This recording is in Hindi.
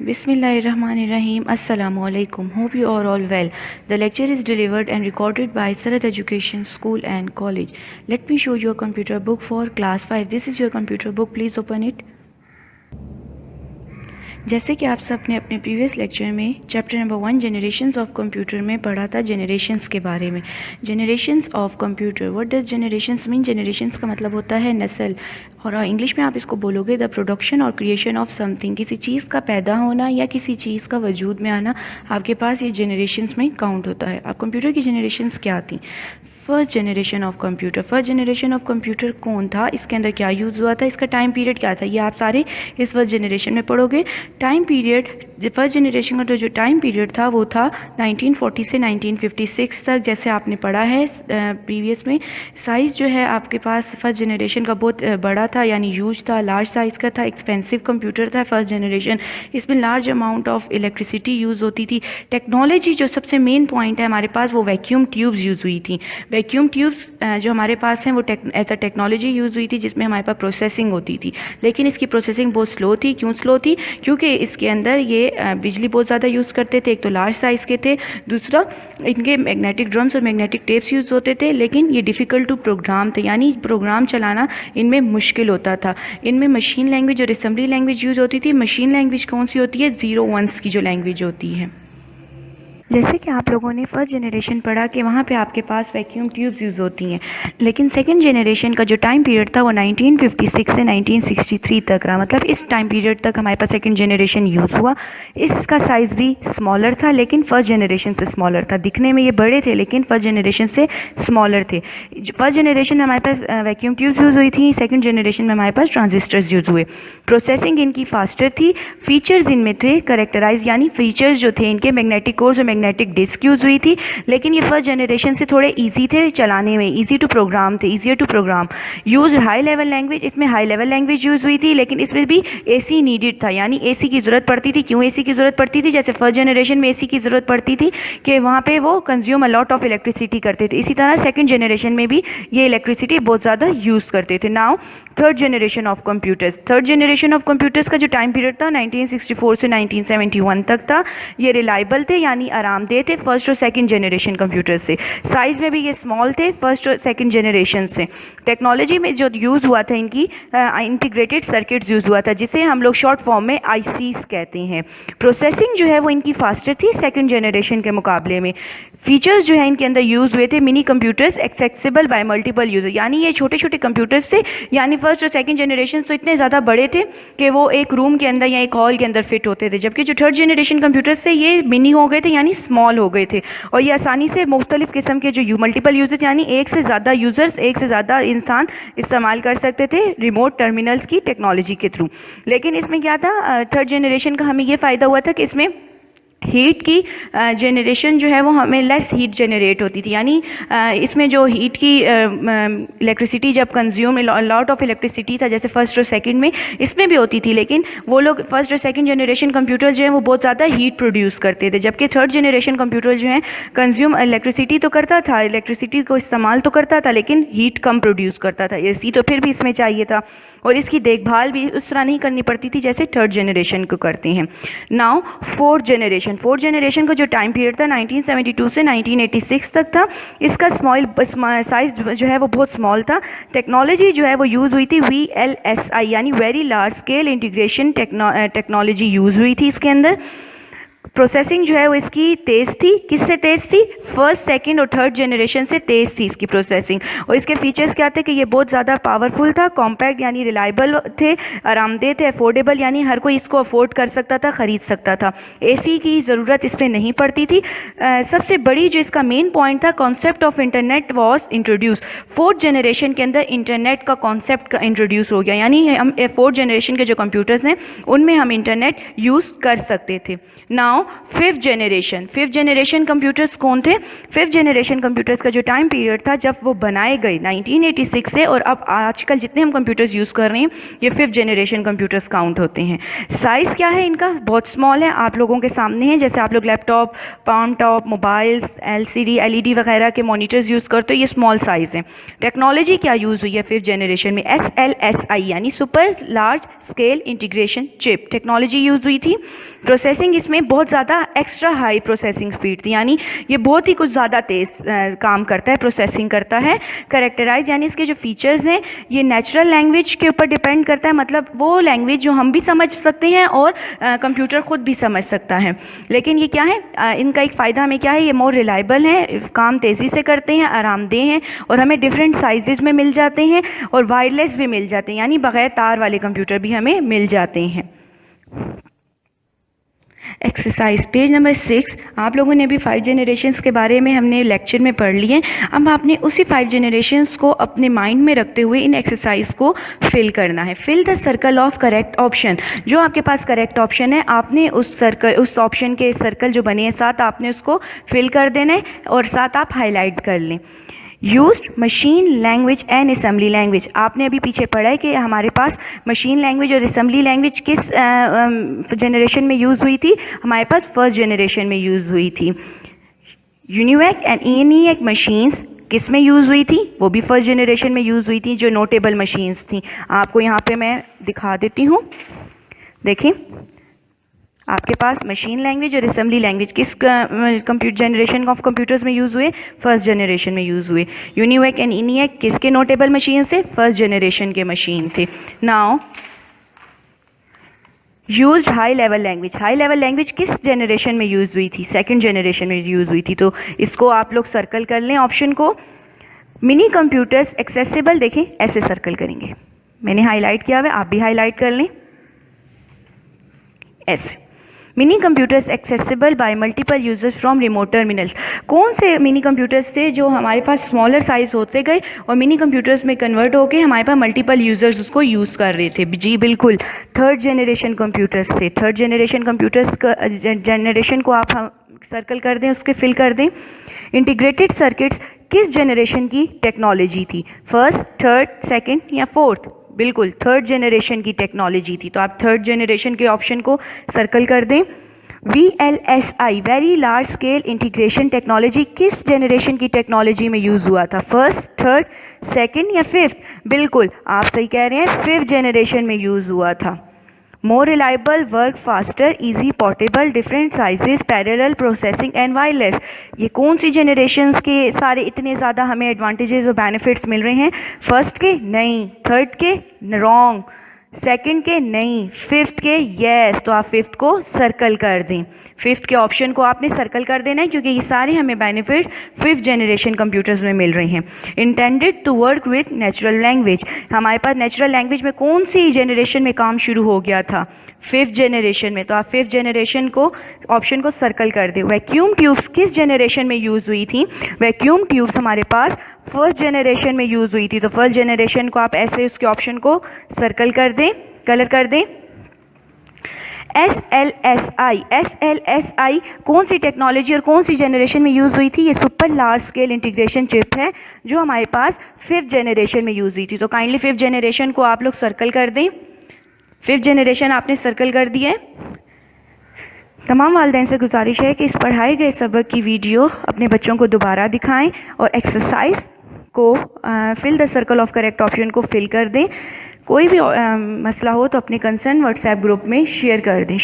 Bismillahirrahmanirrahim. Assalamu alaikum. Hope you are all well. The lecture is delivered and recorded by Sarat Education School and College. Let me show you a computer book for class 5. This is your computer book. Please open it. जैसे कि आप सब ने अपने प्रीवियस लेक्चर में chapter number 1 generations of computer में पढ़ा था जनरेशंस के बारे में। Generations of computer, what does generations mean? Generations का मतलब होता है नस्ल, और इंग्लिश में आप इसको बोलोगे द प्रोडक्शन और क्रिएशन ऑफ समथिंग, किसी चीज़ का पैदा होना या किसी चीज़ का वजूद में आना आपके पास ये जनरेशंस में काउंट होता है। अब कंप्यूटर की जनरेशंस क्या थी? First generation of computer. First generation of computer कौन था, इसके अंदर क्या यूज़ हुआ था, इसका टाइम पीरियड क्या था, ये आप सारे इस फर्स्ट जनरेशन में पढ़ोगे। टाइम पीरियड, फर्स्ट जनरेशन का जो टाइम पीरियड था वो था 1940 से 1956 तक, जैसे आपने पढ़ा है प्रीवियस में। साइज़ जो है आपके पास फर्स्ट जनरेशन का बहुत बड़ा था, यानी यूज था, लार्ज साइज़ का था, एक्सपेंसिव कंप्यूटर था फर्स्ट जनरेशन। इसमें large amount of electricity use होती थी। टेक्नोलॉजी जो सबसे मेन पॉइंट है हमारे पास, वो वैक्यूम ट्यूब्स यूज़ हुई थी। वैक्यूम ट्यूब्स जो हमारे पास हैं वो एज अ टेक्नोलॉजी यूज़ हुई थी, जिसमें हमारे पास प्रोसेसिंग होती थी। लेकिन इसकी प्रोसेसिंग बहुत स्लो थी। क्यों स्लो थी? क्योंकि इसके अंदर ये बिजली बहुत ज़्यादा यूज़ करते थे। एक तो लार्ज साइज़ के थे, दूसरा इनके मैग्नेटिक ड्रम्स और मैग्नेटिक टेप्स यूज़ होते थे। लेकिन ये डिफ़िकल्ट टू प्रोग्राम थे, यानी प्रोग्राम चलाना इनमें मुश्किल होता था। इनमें मशीन लैंग्वेज और असेंबली लैंग्वेज यूज़ होती थी। मशीन लैंग्वेज कौन सी होती है? 0 1s की जो लैंग्वेज होती है। जैसे कि आप लोगों ने फर्स्ट जनरेशन पढ़ा कि वहाँ पे आपके पास वैक्यूम ट्यूब्स यूज़ होती हैं। लेकिन सेकंड जनरेशन का जो टाइम पीरियड था वो 1956 से 1963 तक रहा। मतलब इस टाइम पीरियड तक हमारे पास सेकंड जनरेशन यूज़ हुआ। इसका साइज़ भी स्मॉलर था, लेकिन फर्स्ट जनरेशन से स्मॉलर था। दिखने में ये बड़े थे लेकिन फर्स्ट जनरेशन से स्मॉलर थे। फर्स्ट जनरेशन में हमारे पास वैक्यूम ट्यूब्स यूज़ हुई थी, सेकेंड जनरेशन में हमारे पास ट्रांजिस्टर्स यूज़ हुए। प्रोसेसिंग इनकी फास्टर थी। फीचर्स इनमें थे करेक्टराइज, यानी फीचर्स जो थे इनके मैग्नेटिक कोर्स और मैग्नेटिक डिस्क यूज़ हुई थी। लेकिन ये फर्स्ट जनरेशन से थोड़े इजी थे चलाने में, इजी टू प्रोग्राम थे, easier to program. Use high level language, इसमें हाई लेवल लैंग्वेज यूज़ हुई थी, लेकिन इसमें भी एसी नीडेड था, यानी एसी की ज़रूरत पड़ती थी। क्यों एसी की ज़रूरत पड़ती थी? जैसे फर्स्ट जनरेशन में एसी की ज़रूरत पड़ती थी कि वहाँ पे वो consume a lot of electricity करते थे, इसी तरह सेकेंड जनरेशन में भी ये इलेक्ट्रिसिटी बहुत ज़्यादा यूज़ करते थे। Now third generation of computers. Third generation of computers का जो टाइम पीरियड था 1964 से 1971 तक था। ये रिलायबल थे, यानी आरामदेह थे फर्स्ट और सेकंड जनरेशन कंप्यूटर से। साइज़ में भी ये स्मॉल थे फर्स्ट और सेकंड जनरेशन से। टेक्नोलॉजी में जो यूज़ हुआ था इनकी इंटीग्रेटेड सर्किट्स यूज़ हुआ था, जिसे हम लोग शॉर्ट फॉर्म में आईसीस कहते हैं। प्रोसेसिंग जो है वो इनकी फास्टर थी सेकंड जनरेशन के मुकाबले में। फीचर्स जो है इनके अंदर यूज़ हुए थे mini computers accessible bye multiple user, यानी ये छोटे छोटे कंप्यूटर्स थे। यानी फर्स्ट और सेकंड जनरेशन तो इतने ज़्यादा बड़े थे कि वो एक रूम के अंदर या एक हॉल के अंदर फिट होते थे, जबकि जो थर्ड जनरेशन कंप्यूटर्स थे ये मिनी हो गए थे, यानी स्मॉल हो गए थे। और ये आसानी से मुख्तलिफ किस्म के जो मल्टीपल यूज़र्स, यानी एक से ज़्यादा यूज़र्स, एक से ज़्यादा इंसान इस्तेमाल कर सकते थे रिमोट टर्मिनल्स की टेक्नोलॉजी के थ्रू। लेकिन इसमें क्या था, थर्ड जनरेशन का हमें ये फ़ायदा हुआ था कि इसमें हीट की जनरेशन जो है वो हमें लेस हीट जनरेट होती थी, यानी इसमें जो हीट की इलेक्ट्रिसिटी जब कंज्यूम लॉट ऑफ इलेक्ट्रिसिटी था, जैसे फर्स्ट और सेकंड में इसमें भी होती थी, लेकिन वो लोग फर्स्ट और सेकंड जनरेशन कंप्यूटर जो है वो बहुत ज़्यादा हीट प्रोड्यूस करते थे, जबकि थर्ड जनरेशन कंप्यूटर जो है कंज्यूम इलेक्ट्रिसिटी तो करता था, इलेक्ट्रिसिटी को इस्तेमाल तो करता था, लेकिन हीट कम प्रोड्यूस करता था। एसी तो फिर भी इसमें चाहिए था, और इसकी देखभाल भी उस तरह नहीं करनी पड़ती थी जैसे थर्ड जनरेशन को करते हैं। नाउ फोर्थ जनरेशन का जो टाइम पीरियड था 1972 से 1986 तक था। इसका साइज़ जो है वो बहुत स्मॉल था। टेक्नोलॉजी जो है वो यूज़ हुई थी VLSI, यानी very large scale integration technology use हुई थी इसके अंदर। प्रोसेसिंग जो है वो इसकी तेज़ थी। किससे तेज़ थी? फर्स्ट, सेकंड और थर्ड जनरेशन से तेज़ थी इसकी प्रोसेसिंग। और इसके फीचर्स क्या थे कि ये बहुत ज़्यादा पावरफुल था, कॉम्पैक्ट यानी रिलायबल थे, आरामदेह थे, अफोर्डेबल यानी हर कोई इसको अफोर्ड कर सकता था, ख़रीद सकता था। एसी की ज़रूरत इस पर नहीं पड़ती थी। सबसे बड़ी जो इसका मेन पॉइंट था, concept of internet was introduce. Fourth generation के अंदर इंटरनेट का कॉन्सेप्ट इंट्रोड्यूस हो गया, यानी हम फोर्थ जनरेशन के जो कंप्यूटर्स हैं उनमें हम इंटरनेट यूज़ कर सकते थे। Now now fifth generation computers कौन थे? फिफ्थ जनरेशन कंप्यूटर्स का जो टाइम पीरियड था जब वो बनाए गए 1986 से, और अब आजकल जितने हम कंप्यूटर्स यूज़ कर रहे हैं ये फिफ्थ जनरेशन कंप्यूटर्स काउंट होते हैं। साइज़ क्या है इनका? बहुत स्मॉल है, आप लोगों के सामने है। जैसे आप लोग laptop, palm top, mobiles, LCD, LED वगैरह के मॉनिटर्स यूज़ करते हो, ये स्मॉल साइज़ है। टेक्नोलॉजी क्या यूज़ हुई है फिफ्थ जनरेशन में? SLSI यानी super large scale integration chip technology use हुई थी। प्रोसेसिंग इसमें बहुत ज़्यादा एक्स्ट्रा हाई प्रोसेसिंग स्पीड थी, यानी ये बहुत ही कुछ ज़्यादा तेज़ काम करता है, प्रोसेसिंग करता है। करेक्टराइज यानी इसके जो फीचर्स हैं ये नेचुरल लैंग्वेज के ऊपर डिपेंड करता है, मतलब वो लैंग्वेज जो हम भी समझ सकते हैं और कंप्यूटर ख़ुद भी समझ सकता है। लेकिन ये क्या है, इनका एक फ़ायदा हमें क्या है, ये मोर रिलायबल है, काम तेज़ी से करते हैं, आरामदेह हैं और हमें डिफरेंट साइजेज में मिल जाते हैं और वायरलेस भी मिल जाते हैं, यानी बग़ैर तार वाले कंप्यूटर भी हमें मिल जाते हैं। एक्सरसाइज पेज नंबर 6, आप लोगों ने भी 5 जनरेशन्स के बारे में हमने लेक्चर में पढ़ लिए। अब आपने उसी 5 जनरेशन्स को अपने माइंड में रखते हुए इन एक्सरसाइज को फिल करना है। Fill the circle of correct option. जो आपके पास करेक्ट ऑप्शन है आपने उस ऑप्शन के सर्कल जो बने हैं 7 आपने उसको फिल कर देना है और 7 आप हाईलाइट कर लें। Used machine language and assembly language. आपने अभी पीछे पढ़ा है कि हमारे पास मशीन लैंग्वेज और असेंबली लैंग्वेज किस जनरेशन में यूज़ हुई थी? हमारे पास फर्स्ट जनरेशन में यूज़ हुई थी। यूनिवैक एंड ENIAC मशीन्स किस में यूज़ हुई थी? वो भी फर्स्ट जनरेशन में यूज़ हुई थी, जो नोटेबल मशीन्स थी। आपको यहाँ पे मैं दिखा देती हूँ, देखिए आपके पास मशीन लैंग्वेज और असेंबली लैंग्वेज किस कंप्यूटर जनरेशन ऑफ कंप्यूटर्स में यूज़ हुए? फर्स्ट जनरेशन में यूज़ हुए। यूनिवैक एंड ENIAC किसके नोटेबल मशीन से? फर्स्ट जनरेशन के मशीन थे। Now used high level language. High level language किस जनरेशन में यूज़ हुई थी? सेकंड जनरेशन में यूज़ हुई थी। तो इसको आप लोग सर्कल कर लें ऑप्शन को। मिनी कंप्यूटर्स एक्सेसिबल, देखें ऐसे सर्कल करेंगे, मैंने हाईलाइट किया हुआ है, आप भी हाईलाइट कर लें ऐसे। Mini computers accessible bye multiple users from remote terminals. कौन से मिनी कंप्यूटर्स थे जो हमारे पास स्मॉलर साइज़ होते गए और मिनी कंप्यूटर्स में कन्वर्ट होके हमारे पास मल्टीपल यूजर्स उसको यूज़ कर रहे थे? जी बिल्कुल, थर्ड जनरेशन कंप्यूटर्स से। थर्ड जनरेशन कंप्यूटर्स जनरेशन को आप सर्कल कर दें, उसके फिल कर दें। इंटीग्रेटेड सर्किट्स किस जनरेशन की टेक्नोलॉजी थी? फर्स्ट, थर्ड, सेकेंड या फोर्थ? बिल्कुल थर्ड जनरेशन की टेक्नोलॉजी थी, तो आप थर्ड जनरेशन के ऑप्शन को सर्कल कर दें। VLSI very large scale integration technology किस जनरेशन की टेक्नोलॉजी में यूज़ हुआ था? फर्स्ट, थर्ड, सेकंड या फिफ्थ? बिल्कुल आप सही कह रहे हैं, फिफ्थ जनरेशन में यूज़ हुआ था। More reliable, work faster, easy, portable, different sizes, parallel processing and wireless. ये कौन सी जनरेशन्स के सारे इतने ज़्यादा हमें एडवांटेजेस और बेनिफिट्स मिल रहे हैं? फर्स्ट के नहीं, थर्ड के रॉन्ग, सेकंड के नहीं, फिफ्थ के यस। तो आप फिफ्थ को सर्कल कर दें, फिफ्थ के ऑप्शन को आपने सर्कल कर देना है क्योंकि ये सारे हमें बेनिफिट फिफ्थ जनरेशन कंप्यूटर्स में मिल रहे हैं। Intended to work with natural language. हमारे पास नेचुरल लैंग्वेज में कौन सी जनरेशन में काम शुरू हो गया था? फिफ्थ जनरेशन में। तो आप फिफ्थ जनरेशन को ऑप्शन को सर्कल कर दें। वैक्यूम ट्यूब्स किस जनरेशन में यूज़ हुई थी? वैक्यूम ट्यूब्स हमारे पास फर्स्ट जनरेशन में यूज़ हुई थी, तो फर्स्ट जनरेशन को आप ऐसे उसके ऑप्शन को सर्कल कर दें, कलर कर दें। SLSI कौन सी टेक्नोलॉजी और कौन सी जनरेशन में यूज़ हुई थी? ये super large scale integration chip है जो हमारे पास फिफ्थ जनरेशन में यूज़ हुई थी। तो काइंडली फिफ्थ जनरेशन को आप लोग सर्कल कर दें। फिफ्थ जनरेशन आपने सर्कल कर दिया है। तमाम वालिदैन से गुजारिश है कि इस पढ़ाए गए सबक की वीडियो अपने बच्चों को दोबारा दिखाएं और एक्सरसाइज को fill the circle of correct option को फिल कर दें। कोई भी मसला हो तो अपने कंसर्न व्हाट्सएप ग्रुप में शेयर कर दें।